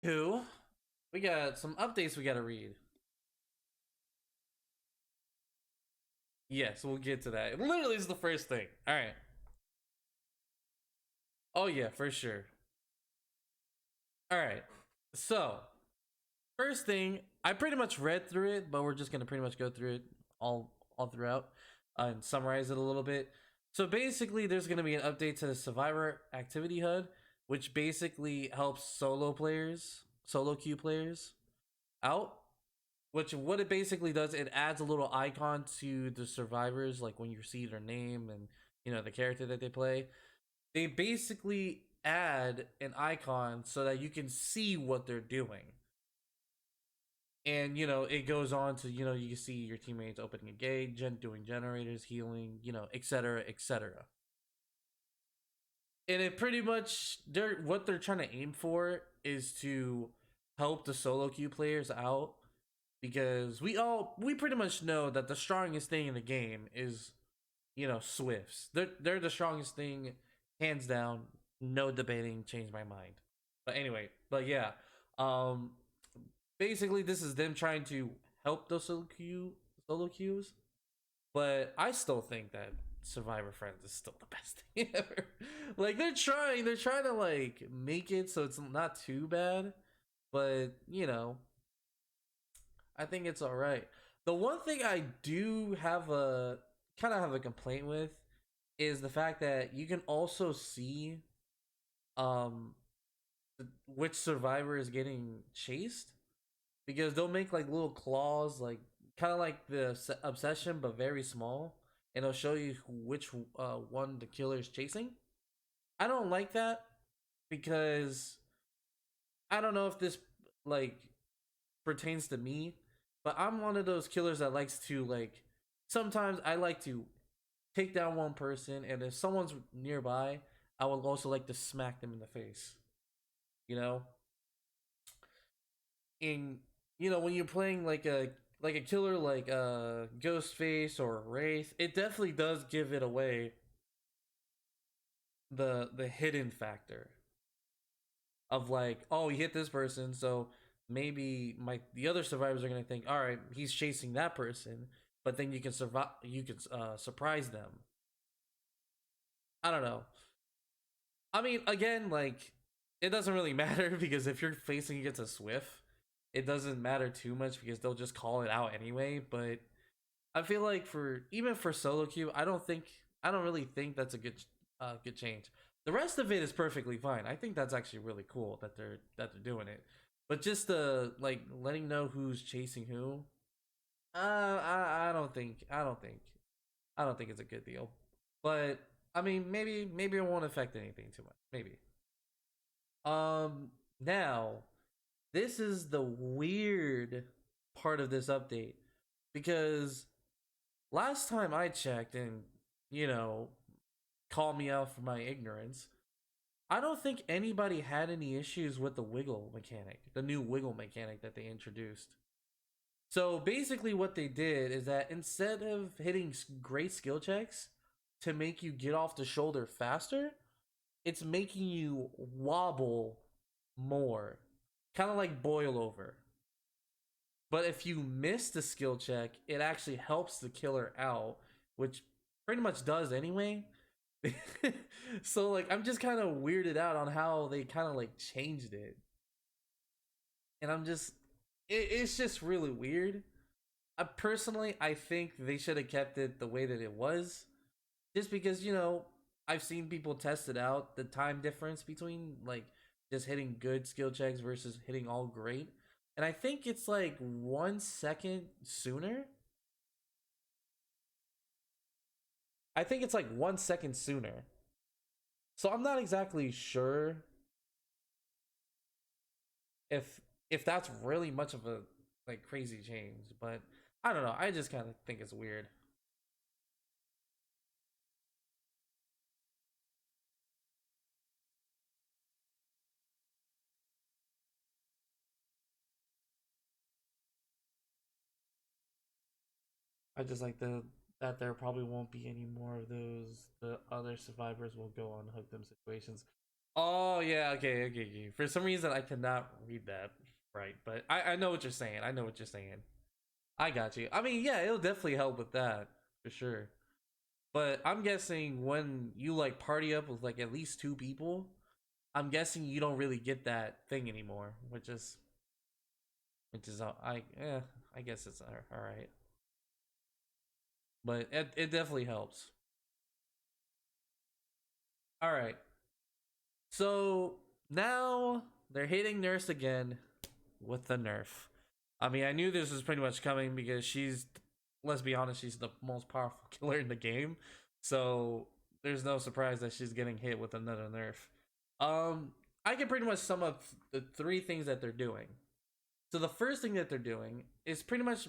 Who? We got some updates we gotta read. Yes, we'll get to that. It literally is the first thing. Alright. Oh yeah, for sure. Alright. So, first thing, I pretty much read through it, but we're just gonna pretty much go through it all throughout and summarize it a little bit. So basically, there's gonna be an update to the Survivor Activity HUD, which basically helps solo queue players out. Which what it basically does, it adds a little icon to the survivors, like when you see their name and the character that they play. They basically add an icon so that you can see what they're doing, and it goes on to you can see your teammates opening a gate, doing generators, healing, etc., etc. And it pretty much what they're trying to aim for is to help the solo queue players out, because we pretty much know that the strongest thing in the game is Swifts. They're the strongest thing, hands down, no debating. Change my mind. But anyway, but yeah, um, basically this is them trying to help those solo queues. But I still think that Survivor Friends is still the best thing ever. Like they're trying to like make it so it's not too bad, but I think it's all right. The one thing I do have a kind of have a complaint with is the fact that you can also see um which survivor is getting chased, because they'll make like little claws, like kind of like the obsession but very small, and it'll show you which one the killer is chasing. I don't like that, because I don't know if this like pertains to me, but I'm one of those killers that likes to like sometimes I like to take down one person, and if someone's nearby, I would also like to smack them in the face. You know, in when you're playing like a killer like Ghostface or Wraith, it definitely does give it away, the hidden factor of like, oh, he hit this person, so maybe the other survivors are gonna think, all right, he's chasing that person, but then you can surprise them. I don't know. I mean, again, like it doesn't really matter because if you're facing against a Swift, it doesn't matter too much because they'll just call it out anyway. But I feel like for even for solo queue, I don't really think that's a good change. The rest of it is perfectly fine. I think that's actually really cool that they're doing it. But just the like letting know who's chasing who, I don't think it's a good deal. But I mean, maybe it won't affect anything too much. Maybe. Now this is the weird part of this update, because last time I checked, and you know, call me out for my ignorance, I don't think anybody had any issues with the wiggle mechanic, the new wiggle mechanic that they introduced. So basically, what they did is that instead of hitting great skill checks to make you get off the shoulder faster, it's making you wobble more, kind of like boil over. But if you miss the skill check, it actually helps the killer out, which pretty much does anyway. So like I'm just kind of weirded out on how they kind of like changed it. And it's just really weird. I think they should have kept it the way that it was, just because I've seen people test it out, the time difference between like just hitting good skill checks versus hitting all great, and I think it's like 1 second sooner. I think it's like 1 second sooner. So I'm not exactly sure if that's really much of a like crazy change, but I don't know. I just kind of think it's weird. I just like that there probably won't be any more of those. The other survivors will go on hook them situations. Oh yeah, okay. For some reason, I cannot read that right, but I know what you're saying. I know what you're saying. I got you. I mean, yeah, it'll definitely help with that for sure. But I'm guessing when you like party up with like at least two people, I'm guessing you don't really get that thing anymore, which is I guess it's all right. But it definitely helps. All right, so now they're hitting Nurse again with the nerf. I mean, I knew this was pretty much coming because let's be honest, she's the most powerful killer in the game. So there's no surprise that she's getting hit with another nerf. I can pretty much sum up the three things that they're doing. So the first thing that they're doing is pretty much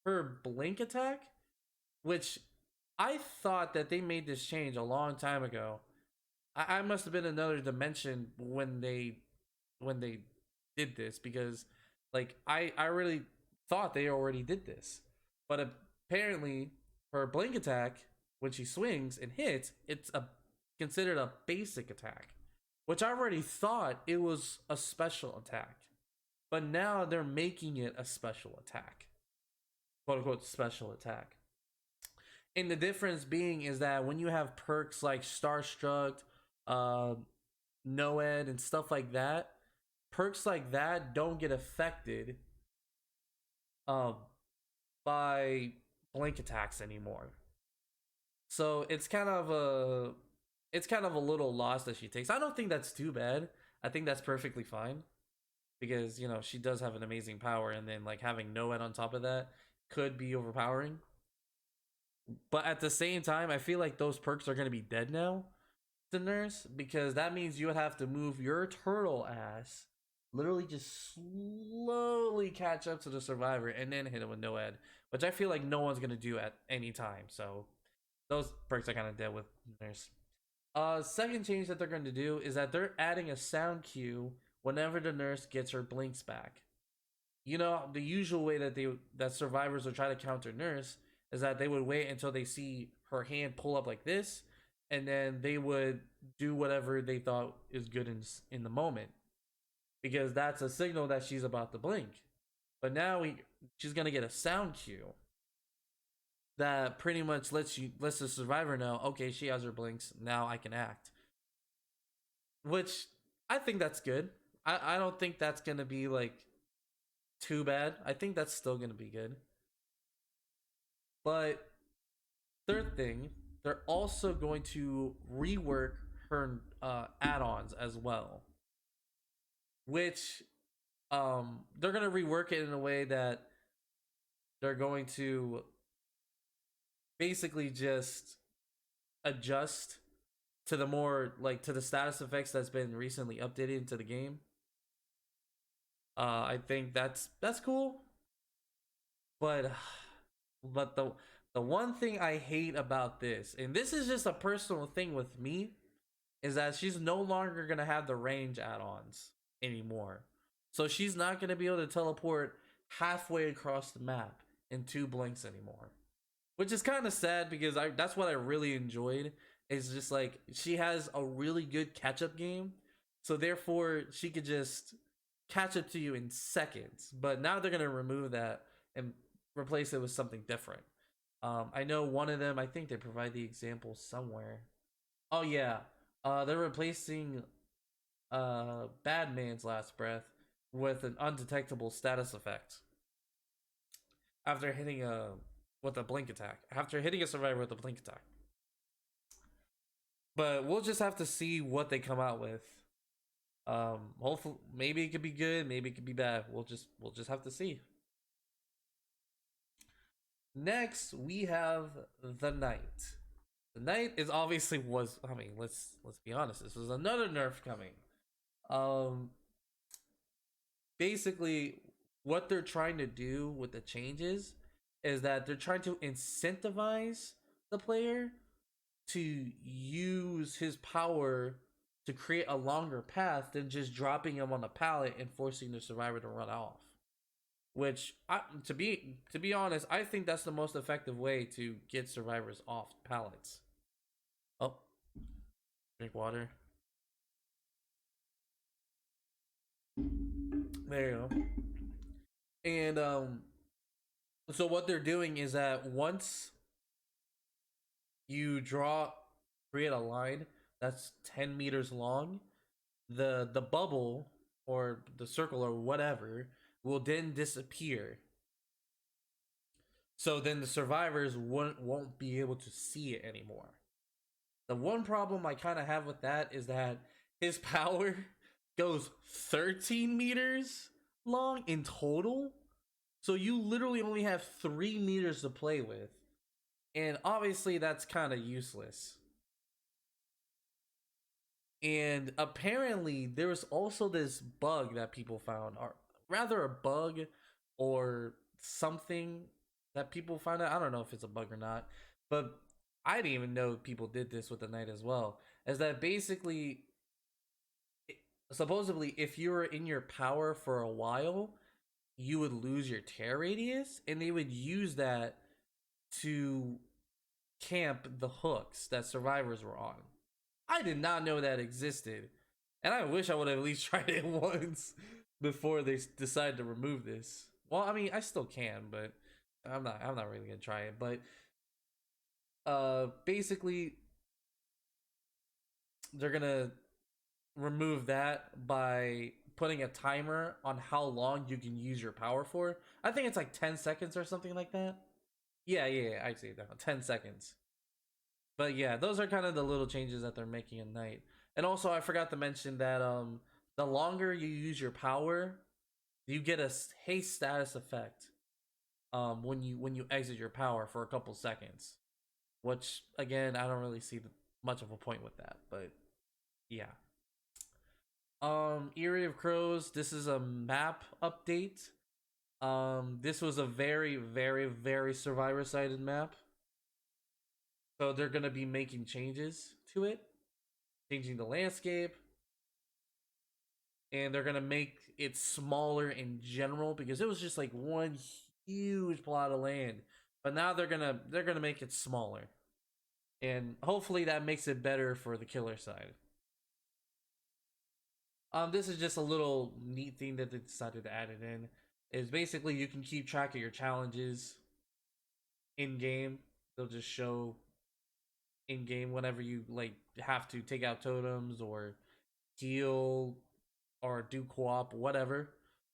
her blink attack, which I thought that they made this change a long time ago. I must have been another dimension when they did this because like I really thought they already did this, but apparently her blink attack when she swings and hits, it's a considered a basic attack, which I already thought it was a special attack, but now they're making it a special attack, quote unquote special attack. And the difference being is that when you have perks like Starstruck, uh, Noed, and stuff like that, perks like that don't get affected um, by blink attacks anymore. So it's kind of a little loss that she takes. I don't think that's too bad. I think that's perfectly fine because you know she does have an amazing power, and then like having Noed on top of that could be overpowering. But at the same time, I feel like those perks are gonna be dead now to Nurse because that means you would have to move your turtle ass, literally just slowly catch up to the survivor and then hit him with no ed, which I feel like no one's gonna do at any time. So those perks are kind of dead with Nurse. Second change that they're going to do is that they're adding a sound cue whenever the Nurse gets her blinks back. You know, the usual way that survivors would try to counter Nurse is that they would wait until they see her hand pull up like this, and then they would do whatever they thought is good in the moment because that's a signal that she's about to blink. But now she's gonna get a sound cue that pretty much lets the survivor know, okay, she has her blinks, now I can act. Which I think that's good. I don't think that's gonna be like too bad. I think that's still gonna be good. But third thing, they're also going to rework her add-ons as well, which they're gonna rework it in a way that they're going to basically just adjust to the more like to the status effects that's been recently updated into the game. I think that's cool, but the one thing I hate about this, and this is just a personal thing with me, is that she's no longer gonna have the range add-ons anymore. So she's not gonna be able to teleport halfway across the map in two blinks anymore, which is kind of sad because I that's what I really enjoyed. Is just like she has a really good catch up game, so therefore she could just catch up to you in seconds. But now they're gonna remove that and replace it with something different. I know one of them. I think they provide the example somewhere. Oh yeah, they're replacing Badman's Last Breath with an undetectable status effect after hitting a with a blink attack. After hitting a survivor with a blink attack. But we'll just have to see what they come out with. Hopefully, maybe it could be good, maybe it could be bad. We'll just have to see. Next, we have the Knight. The Knight is obviously was. I mean, let's be honest. This was another nerf coming. Um, basically, what they're trying to do with the changes is that they're trying to incentivize the player to use his power to create a longer path than just dropping him on the pallet and forcing the survivor to run off. Which, to be honest, I think that's the most effective way to get survivors off pallets. Oh, drink water. There you go. And so what they're doing is that once you create a line that's 10 meters long, the bubble or the circle or whatever will then disappear. So then the survivors won't be able to see it anymore. The one problem I kind of have with that is that his power goes 13 meters long in total. So you literally only have 3 meters to play with. And obviously that's kind of useless. And apparently there was also this bug that people found, or rather a bug or something that people found out. I don't know if it's a bug or not, but I didn't even know people did this with the night as well. Is that basically, supposedly, if you were in your power for a while, you would lose your tear radius, and they would use that to camp the hooks that survivors were on. I did not know that existed, and I wish I would have at least tried it once before they decide to remove this. Well, I mean, I still can, but I'm not. I'm not really gonna try it. But basically, they're gonna remove that by putting a timer on how long you can use your power for. I think it's like 10 seconds or something like that. Yeah, I see that. 10 seconds. But yeah, those are kind of the little changes that they're making at night. And also, I forgot to mention that the longer you use your power, you get a haste status effect when you exit your power for a couple seconds. Which again, I don't really see much of a point with that, but yeah. Eerie of Crows, this is a map update. This was a very survivor sided map. So they're gonna be making changes to it, changing the landscape, and they're gonna make it smaller in general because it was just like one huge plot of land. But now they're gonna make it smaller, and hopefully that makes it better for the killer side. This is just a little neat thing that they decided to add it in. Is basically you can keep track of your challenges in game. They'll just show in game whenever you like have to take out totems or heal or do co-op, whatever.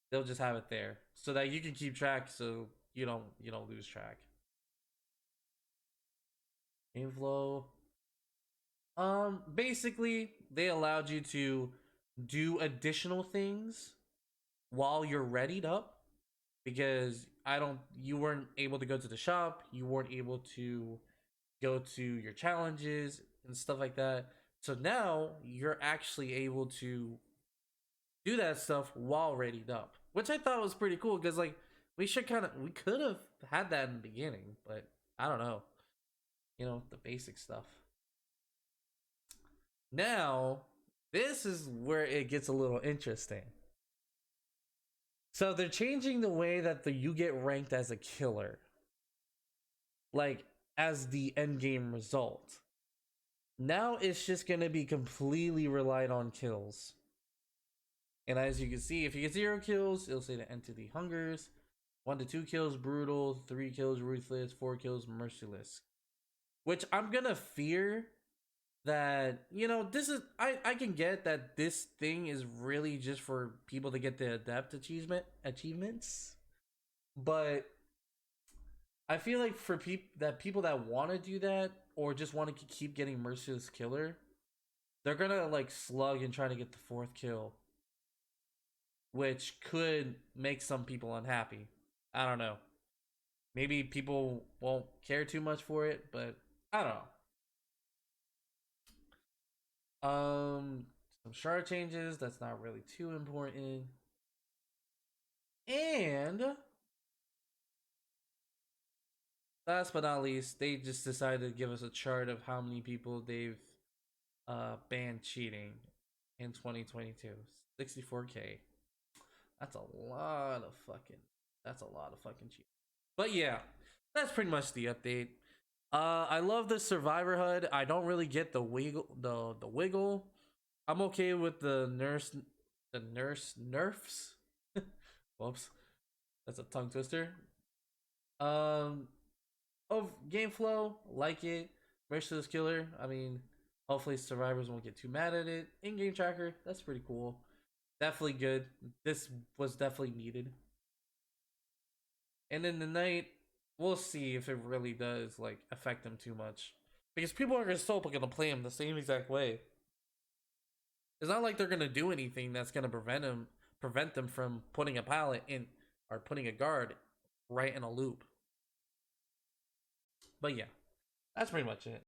They'll just have it there so that you can keep track, so you don't lose track. Game flow. Basically, they allowed you to do additional things while you're readied up because you weren't able to go to the shop, you weren't able to go to your challenges and stuff like that. So now you're actually able to do that stuff while readied up, which I thought was pretty cool because like we could have had that in the beginning, but I don't know, the basic stuff. Now this is where it gets a little interesting. So they're changing the way that you get ranked as a killer, like as the end game result. Now it's just gonna be completely relied on kills. And as you can see, if you get 0 kills, it'll say the entity hungers. 1 to 2 kills, brutal. 3 kills, ruthless. 4 kills, merciless. Which I'm gonna fear that, this is, I can get that this thing is really just for people to get the adept achievements. But I feel like for people that want to do that or just want to keep getting merciless killer, they're gonna like slug and try to get the 4th kill, which could make some people unhappy. I don't know. Maybe people won't care too much for it, but I don't know. Some shard changes. That's not really too important. And last but not least, they just decided to give us a chart of how many people they've banned cheating in 2022. 64K. That's a lot of fucking. That's a lot of fucking cheating. But yeah, that's pretty much the update. I love the Survivor HUD. I don't really get the wiggle. The wiggle. I'm okay with the nurse nerfs. Whoops, that's a tongue twister. Um, of game flow, like it. Merciless Killer. I mean, hopefully survivors won't get too mad at it. In-game tracker, that's pretty cool. Definitely good. This was definitely needed. And in the night, we'll see if it really does like affect them too much, because people are still gonna play him the same exact way. It's not like they're gonna do anything that's gonna prevent them from putting a pallet in or putting a guard right in a loop. But yeah, that's pretty much it.